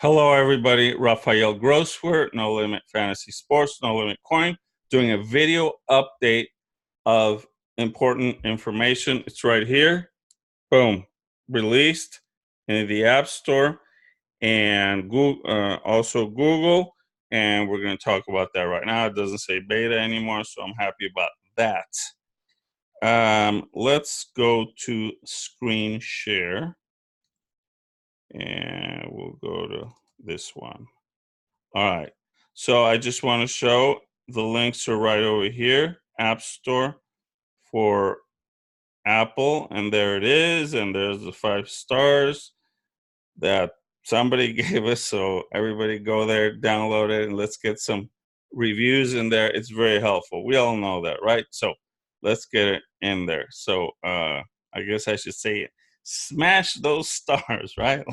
Hello, everybody. Rafael Groswirt, No Limit Fantasy Sports, NoLimitCoin, doing a video update of important information. It's right here. Boom. Released in the App Store and Google, also Google. And we're going to talk about that right now. It doesn't say beta anymore, so I'm happy about that. Let's go to screen share. And we'll go to this one. All right. So I just want to show the links are right over here, App Store for Apple. And there it is. And there's the 5 stars that somebody gave us. So everybody go there, download it, and let's get some reviews in there. It's very helpful. We all know that, right? So let's get it in there. So I guess I should say it. Smash those stars, right?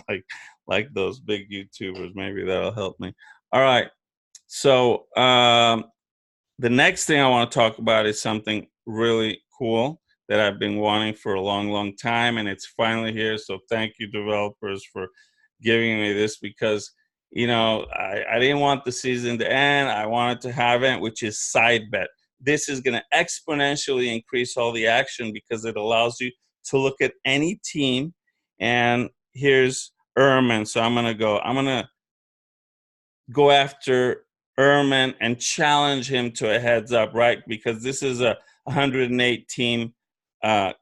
Like those big YouTubers. Maybe that'll help me. All right. So the next thing I want to talk about is something really cool that I've been wanting for a long, long time, and it's finally here. So thank you, developers, for giving me this because, you know, I didn't want the season to end. I wanted to have it, which is side bet. This is going to exponentially increase all the action because it allows you to look at any team. And here's Ehrman. So I'm going to go after Ehrman and challenge him to a heads up, right? Because this is a 108 team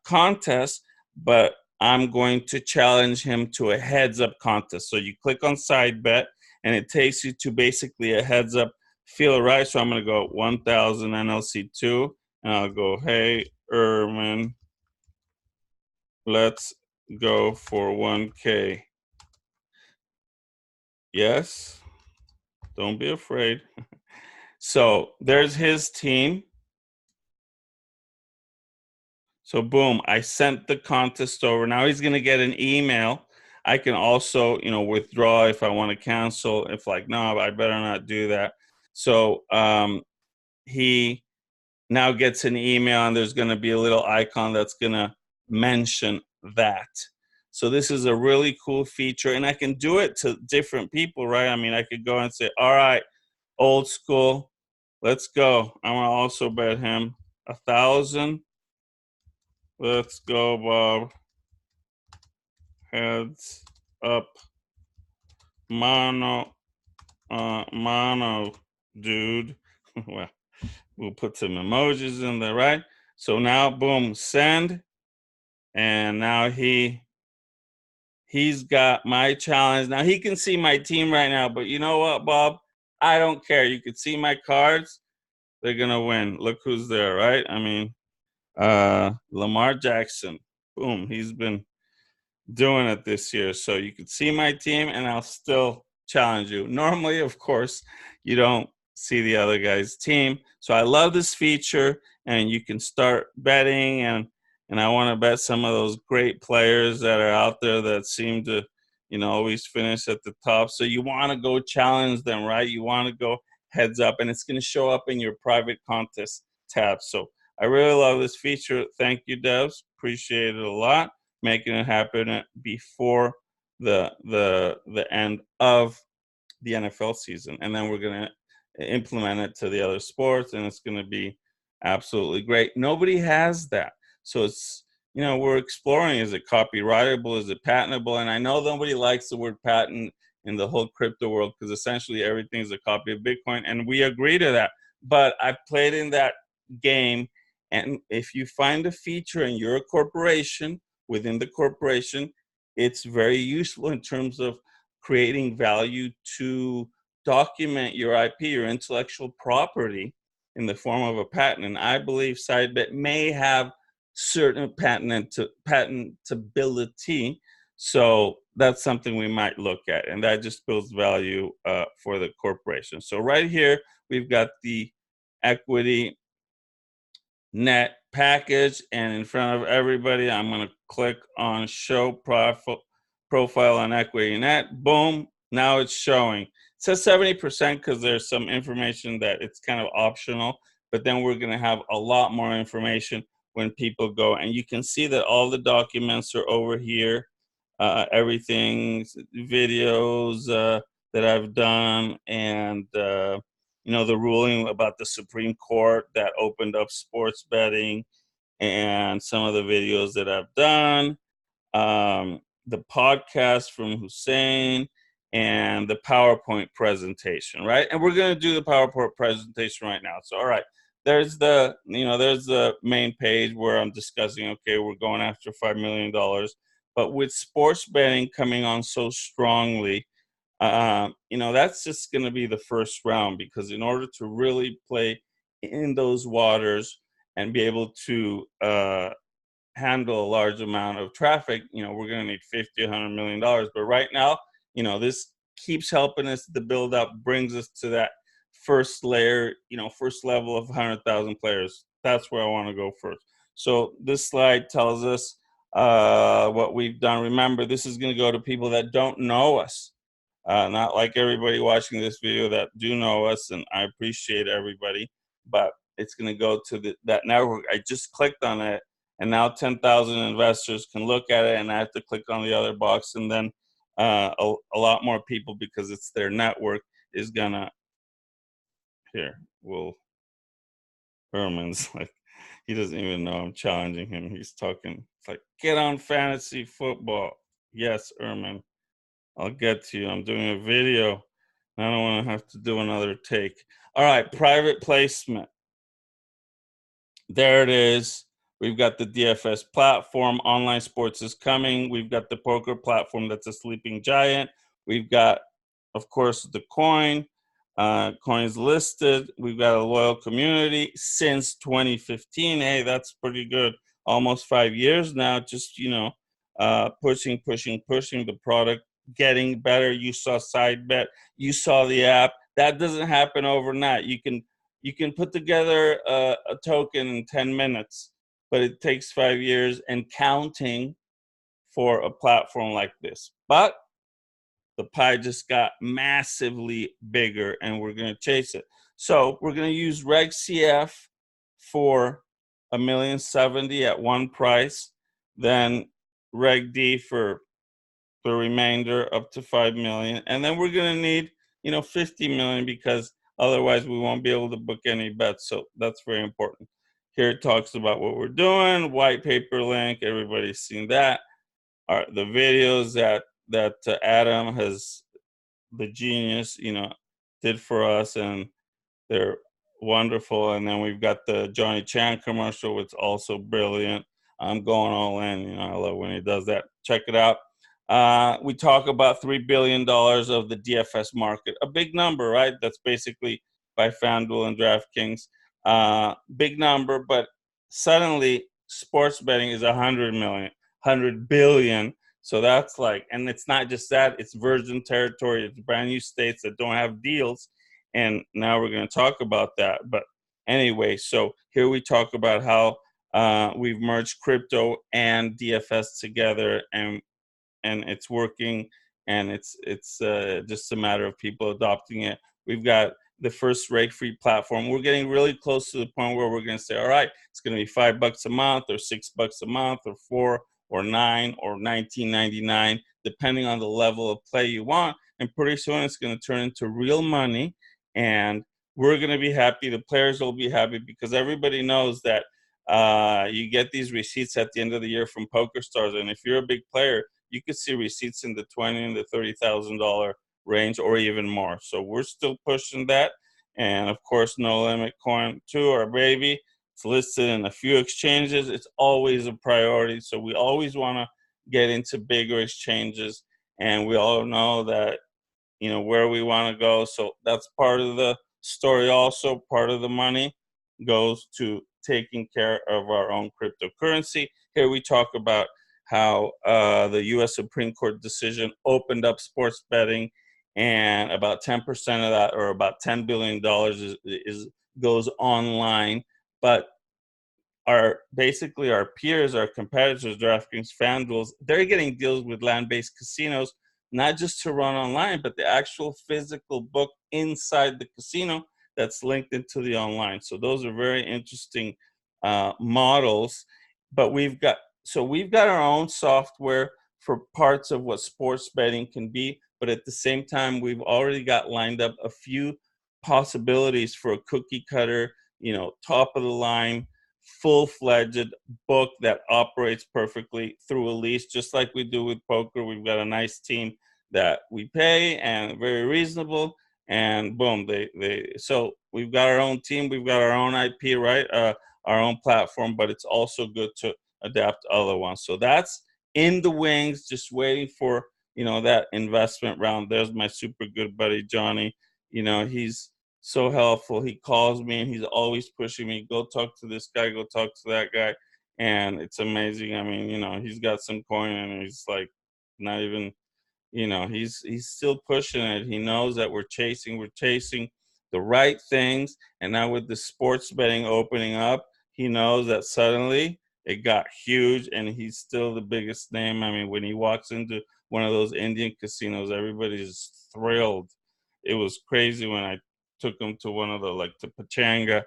contest, but I'm going to challenge him to a heads up contest. So you click on side bet and it takes you to basically a heads up feel, right? So I'm going to go 1000 NLC2 and I'll go, hey, Ehrman, let's go for 1K. Yes. Don't be afraid. So there's his team. So boom, I sent the contest over. Now he's going to get an email. I can also, withdraw if I want to cancel. If like, no, I better not do that. So he now gets an email and there's going to be a little icon that's going to mention that. So this is a really cool feature and I can do it to different people, right? I mean, I could go and say, all right, old school, let's go. I'm going to also bet him 1,000. Let's go, Bob. Heads up. Mono, dude. Well, we'll put some emojis in there, right? So now, boom, send. And now he's got my challenge. Now he can see my team right now, but you know what, Bob? I don't care. You can see my cards. They're going to win. Look who's there, right? I mean, Lamar Jackson. Boom. He's been doing it this year. So you can see my team and I'll still challenge you. Normally, of course, you don't see the other guy's team. So I love this feature and you can start betting and I want to bet some of those great players that are out there that seem to, always finish at the top. So you want to go challenge them, right? You want to go heads up and it's going to show up in your private contest tab. So I really love this feature. Thank you, devs. Appreciate it a lot. Making it happen before the end of the NFL season. And then we're going to implement it to the other sports and it's going to be absolutely great. Nobody has that. So it's, we're exploring, is it copyrightable? Is it patentable? And I know nobody likes the word patent in the whole crypto world because essentially everything is a copy of Bitcoin. And we agree to that. But I've played in that game. And if you find a feature in your corporation, within the corporation, it's very useful in terms of creating value to document your IP, your intellectual property, in the form of a patent. And I believe SideBet may have certain patentability. So that's something we might look at. And that just builds value for the corporation. So right here, we've got the equity net package, and in front of everybody I'm going to click on show profile on equity net. Boom, now it's showing. It says 70% because there's some information that it's kind of optional, but then we're going to have a lot more information when people go, and you can see that all the documents are over here. Everything, videos, that I've done, and you know, the ruling about the Supreme Court that opened up sports betting, and some of the videos that I've done, the podcast from Hussein, and the PowerPoint presentation, right? And we're going to do the PowerPoint presentation right now. So, all right, there's the, you know, there's the main page where I'm discussing, okay, we're going after $5 million. But with sports betting coming on so strongly, you know, that's just going to be the first round, because in order to really play in those waters and be able to handle a large amount of traffic, you know, we're going to need 50, $100 million. But right now, you know, this keeps helping us. The build up brings us to that first layer, you know, first level of 100,000 players. That's where I want to go first. So this slide tells us what we've done. Remember, this is going to go to people that don't know us. Not like everybody watching this video that do know us, and I appreciate everybody, but it's going to go to that network. I just clicked on it, and now 10,000 investors can look at it, and I have to click on the other box, and then a lot more people, because it's their network, is gonna, here, well, Herman's like, he doesn't even know I'm challenging him. He's talking, it's like, get on fantasy football. Yes, Herman, I'll get to you. I'm doing a video. I don't want to have to do another take. All right, private placement. There it is. We've got the DFS platform. Online sports is coming. We've got the poker platform that's a sleeping giant. We've got, of course, the coin. Coins listed. We've got a loyal community since 2015. Hey, that's pretty good. Almost 5 years now. Just, you know, pushing the product, getting better. You saw side bet. You saw the app. That doesn't happen overnight. You can put together a token in 10 minutes, but it takes 5 years and counting for a platform like this. But the pie just got massively bigger, and we're going to chase it. So we're going to use Reg CF for $1,070,000 at one price, then Reg D for the remainder up to 5 million, and then we're going to need, you know, 50 million, because otherwise we won't be able to book any bets. So that's very important. Here it talks about what we're doing, white paper link. Everybody's seen that. The videos that Adam has, the genius, you know, did for us, and they're wonderful. And then we've got the Johnny Chan commercial, which is also brilliant. I'm going all in. You know, I love when he does that. Check it out. We talk about $3 billion of the DFS market, a big number, right? That's basically by FanDuel and DraftKings. Big number, but suddenly sports betting is 100 million, 100 billion. So that's like, and it's not just that, it's virgin territory. It's brand new states that don't have deals. And now we're going to talk about that. But anyway, so here we talk about how we've merged crypto and DFS together, and it's working, and it's just a matter of people adopting it. We've got the first rake-free platform. We're getting really close to the point where we're going to say, all right, it's going to be $5 a month, or $6 a month, or $4, or $9, or $19.99, depending on the level of play you want. And pretty soon it's going to turn into real money, and we're going to be happy. The players will be happy, because everybody knows that you get these receipts at the end of the year from PokerStars, and if you're a big player, you could see receipts in the $20,000 and the $30,000 range, or even more. So we're still pushing that. And of course, NoLimitCoin 2, our baby. It's listed in a few exchanges. It's always a priority. So we always want to get into bigger exchanges. And we all know that, you know, where we want to go. So that's part of the story. Also, part of the money goes to taking care of our own cryptocurrency. Here we talk about how the U.S. Supreme Court decision opened up sports betting, and about 10% of that, or about $10 billion, goes online. But basically our peers, our competitors, DraftKings, FanDuel, they're getting deals with land-based casinos, not just to run online, but the actual physical book inside the casino that's linked into the online. So those are very interesting models. But we've got our own software for parts of what sports betting can be, but at the same time, we've already got lined up a few possibilities for a cookie cutter, top of the line, full-fledged book that operates perfectly through a lease, just like we do with poker. We've got a nice team that we pay and very reasonable, and boom, so we've got our own team, we've got our own IP, right? Our own platform, but it's also good to adapt to other ones. So that's in the wings, just waiting for that investment round. There's my super good buddy Johnny. He's so helpful. He calls me and he's always pushing me, go talk to this guy, go talk to that guy. And it's amazing. I mean, he's got some coin and he's like not even, he's still pushing it. He knows that we're chasing the right things. And now with the sports betting opening up, he knows that suddenly it got huge and he's still the biggest name. I mean, when he walks into one of those Indian casinos, everybody's thrilled. It was crazy when I took him to one of to Pachanga,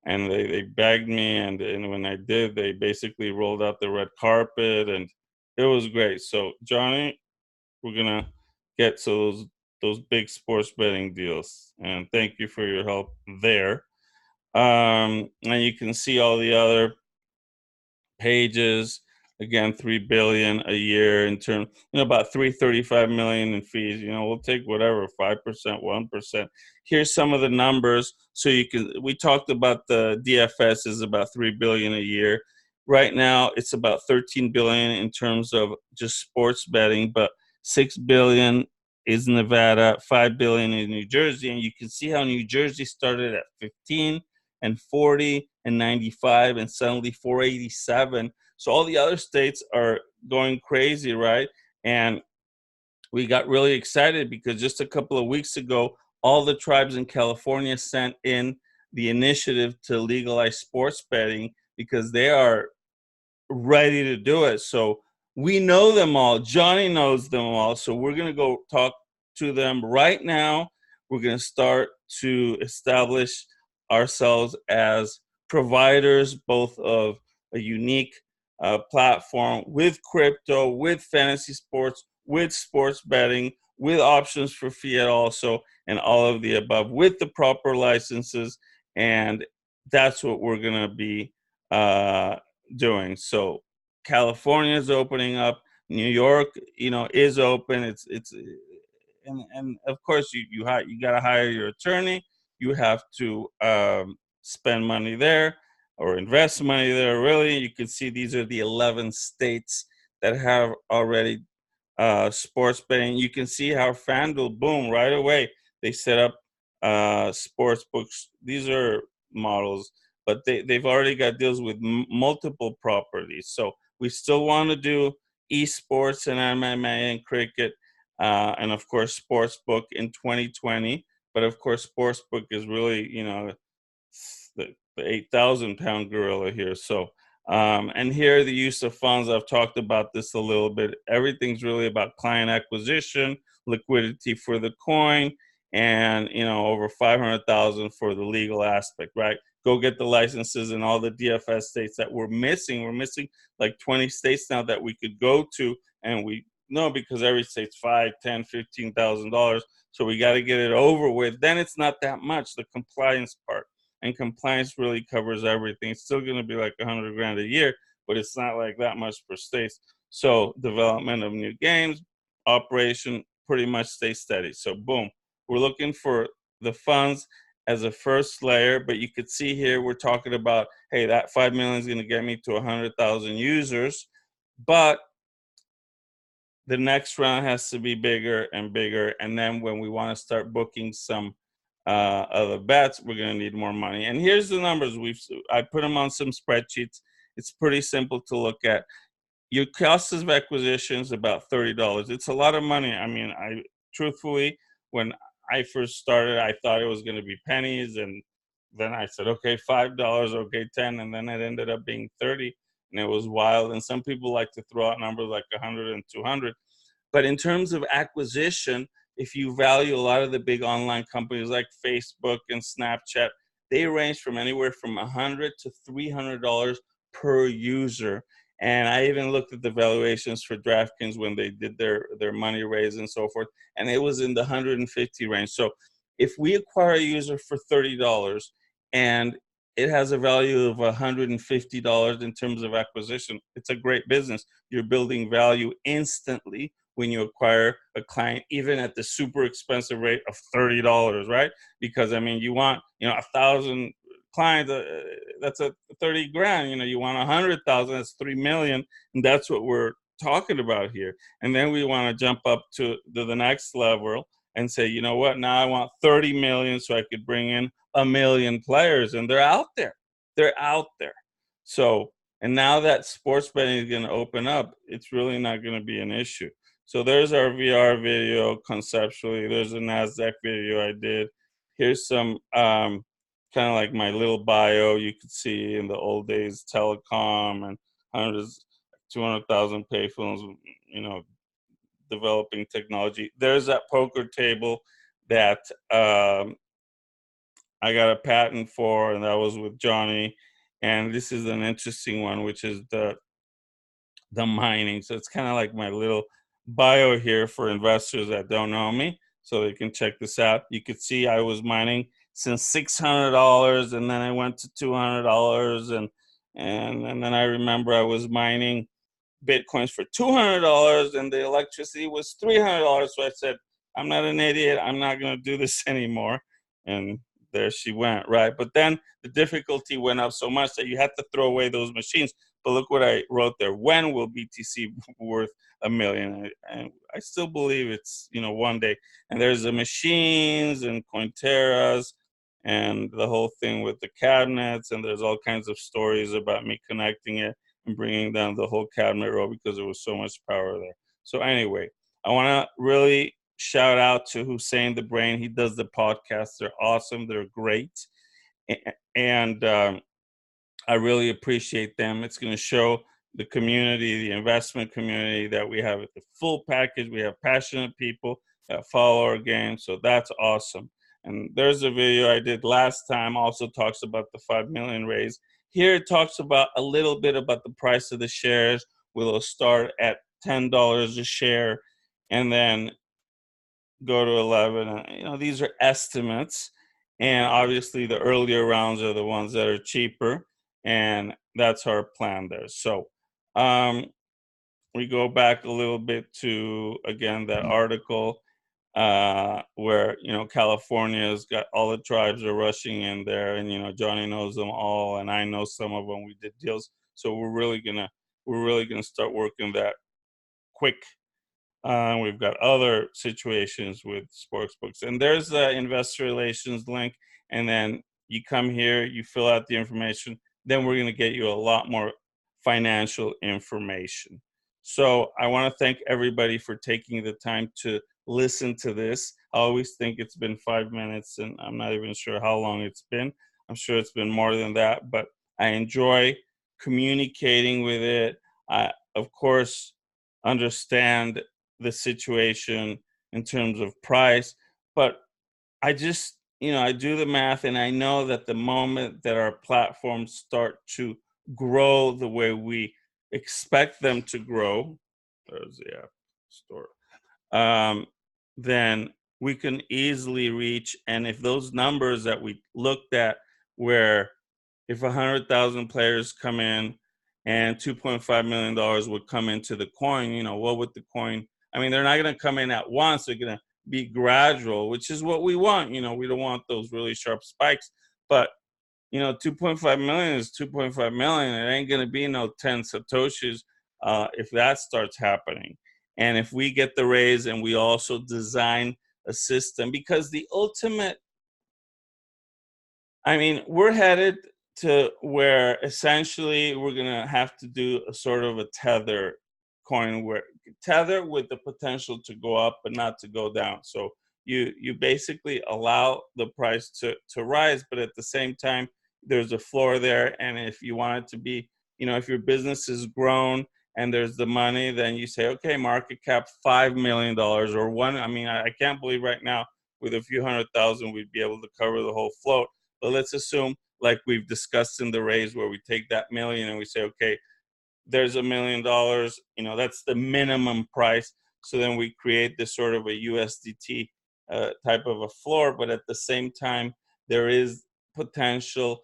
and they begged me, and when I did, they basically rolled out the red carpet, and it was great. So Johnny, we're gonna get to those big sports betting deals, and thank you for your help there. And you can see all the other pages. Again, 3 billion a year in terms, about 335 million in fees. We'll take whatever, 5%, 1%. Here's some of the numbers. So we talked about the DFS is about 3 billion a year. Right now, it's about 13 billion in terms of just sports betting, but 6 billion is Nevada, 5 billion in New Jersey. And you can see how New Jersey started at 15 and 40 and 95 and suddenly 487. So all the other states are going crazy, right? And we got really excited because just a couple of weeks ago, all the tribes in California sent in the initiative to legalize sports betting because they are ready to do it. So we know them all. Johnny knows them all. So we're going to go talk to them right now. We're going to start to establish ourselves as providers, both of a unique platform with crypto, with fantasy sports, with sports betting, with options for fiat also, and all of the above with the proper licenses. And that's what we're going to be doing. So California is opening up. New York, is open. It's and of course you got to hire your attorney. You have to spend money there or invest money there. Really, you can see these are the 11 states that have already sports betting. You can see how FanDuel, boom, right away they set up sports books. These are models, but they've already got deals with multiple properties. So we still want to do esports and MMA and cricket, and of course sportsbook in 2020. But of course sportsbook is really the 8,000-pound gorilla here. So and here the use of funds. I've talked about this a little bit. Everything's really about client acquisition, liquidity for the coin, and over 500,000 for the legal aspect, right? Go get the licenses in all the DFS states that we're missing. We're missing like 20 states now that we could go to, and we know because every state's $5, $10, $15,000. So we got to get it over with. Then it's not that much, the compliance part. And compliance really covers everything. It's still going to be like 100 grand a year, but it's not like that much per state. So development of new games, operation pretty much stays steady. So boom, we're looking for the funds as a first layer, but you could see here we're talking about, hey, that 5 million is going to get me to 100,000 users, but the next round has to be bigger and bigger. And then when we want to start booking some other bets, we're going to need more money. And here's the numbers. I put them on some spreadsheets. It's pretty simple to look at. Your cost of acquisition is about $30. It's a lot of money. I mean, truthfully, when I first started, I thought it was going to be pennies, and then I said, okay, $5, okay, 10, and then it ended up being 30, and it was wild. And some people like to throw out numbers like 100 and 200. But in terms of acquisition, if you value a lot of the big online companies like Facebook and Snapchat, they range from anywhere from $100 to $300 per user. And I even looked at the valuations for DraftKings when they did their money raise and so forth, and it was in the 150 range. So if we acquire a user for $30 and it has a value of $150 in terms of acquisition, it's a great business. You're building value instantly when you acquire a client, even at the super expensive rate of $30, right? Because I mean, you want 1,000 clients, that's a 30 grand. You want 100,000, that's 3 million, and that's what we're talking about here. And then we want to jump up to the next level and say, you know what? Now I want 30 million, so I could bring in 1 million players, and they're out there. They're out there. So, and now that sports betting is going to open up, it's really not going to be an issue. So there's our VR video conceptually. There's a NASDAQ video I did. Here's some kind of like my little bio. You could see in the old days, telecom and hundreds, 200,000 payphones, developing technology. There's that poker table that I got a patent for, and that was with Johnny. And this is an interesting one, which is the mining. So it's kind of like my little bio here for investors that don't know me, so they can check this out. You could see I was mining since $600, and then I went to $200, and then I remember I was mining Bitcoins for $200, and the electricity was $300. So I said, I'm not an idiot. I'm not going to do this anymore. And there she went, right? But then the difficulty went up so much that you had to throw away those machines. But look what I wrote there. When will BTC worth $1 million? And I still believe it's, one day. And there's the machines and Cointeras and the whole thing with the cabinets. And there's all kinds of stories about me connecting it and bringing down the whole cabinet row because there was so much power there. So anyway, I want to really shout out to Hussein the Brain. He does the podcasts. They're awesome. They're great. And I really appreciate them. It's going to show the community, the investment community, that we have the full package. We have passionate people that follow our game. So that's awesome. And there's a video I did last time, also talks about the 5 million raise. Here it talks about a little bit about the price of the shares. We'll start at $10 a share and then go to 11. These are estimates. And obviously the earlier rounds are the ones that are cheaper. And that's our plan there. So we go back a little bit to, again, that article where, California's got all the tribes are rushing in there, and, Johnny knows them all, and I know some of them. We did deals. So we're really gonna start working that quick. We've got other situations with sports books, and there's the investor relations link. And then you come here, you fill out the information. Then we're going to get you a lot more financial information. So I want to thank everybody for taking the time to listen to this. I always think it's been 5 minutes, and I'm not even sure how long it's been. I'm sure it's been more than that, but I enjoy communicating with it. I, of course, understand the situation in terms of price, but I just, I do the math, and I know that the moment that our platforms start to grow the way we expect them to grow, there's the app store, then we can easily reach. And if those numbers that we looked at, where if 100,000 players come in and $2.5 million would come into the coin, what would the coin, they're not going to come in at once. They're going to be gradual, which is what we want. We don't want those really sharp spikes, but 2.5 million is 2.5 million. It ain't going to be no 10 Satoshis if that starts happening. And if we get the raise and we also design a system, because the ultimate, we're headed to where essentially we're going to have to do a sort of a tether coin, where tether with the potential to go up but not to go down. So you basically allow the price to rise, but at the same time there's a floor there. And if you want it to be, if your business is grown and there's the money, then you say, okay, market cap $5 million or one. I can't believe right now with a few 100,000 we'd be able to cover the whole float. But let's assume, like we've discussed in the raise, where we take that million and we say, okay, there's $1 million, you know, that's the minimum price. So then we create this sort of a USDT type of a floor, but at the same time, there is potential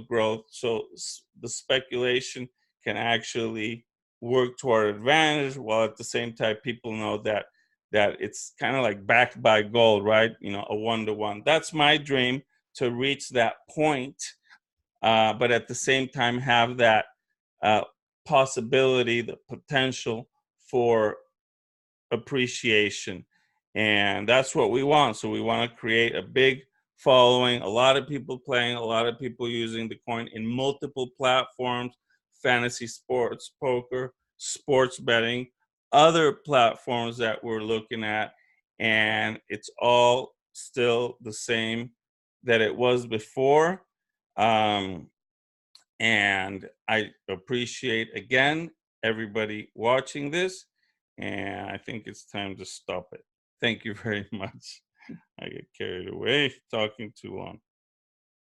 growth. So the speculation can actually work to our advantage, while at the same time, people know that it's kind of like backed by gold, right? You know, a 1-to-1. That's my dream, to reach that point, but at the same time have that possibility, the potential for appreciation. And that's what we want. So we want to create a big following, a lot of people playing, a lot of people using the coin in multiple platforms: fantasy sports, poker, sports betting, other platforms that we're looking at. And it's all still the same that it was before. And I appreciate, again, everybody watching this. And I think it's time to stop it. Thank you very much. I get carried away talking too long.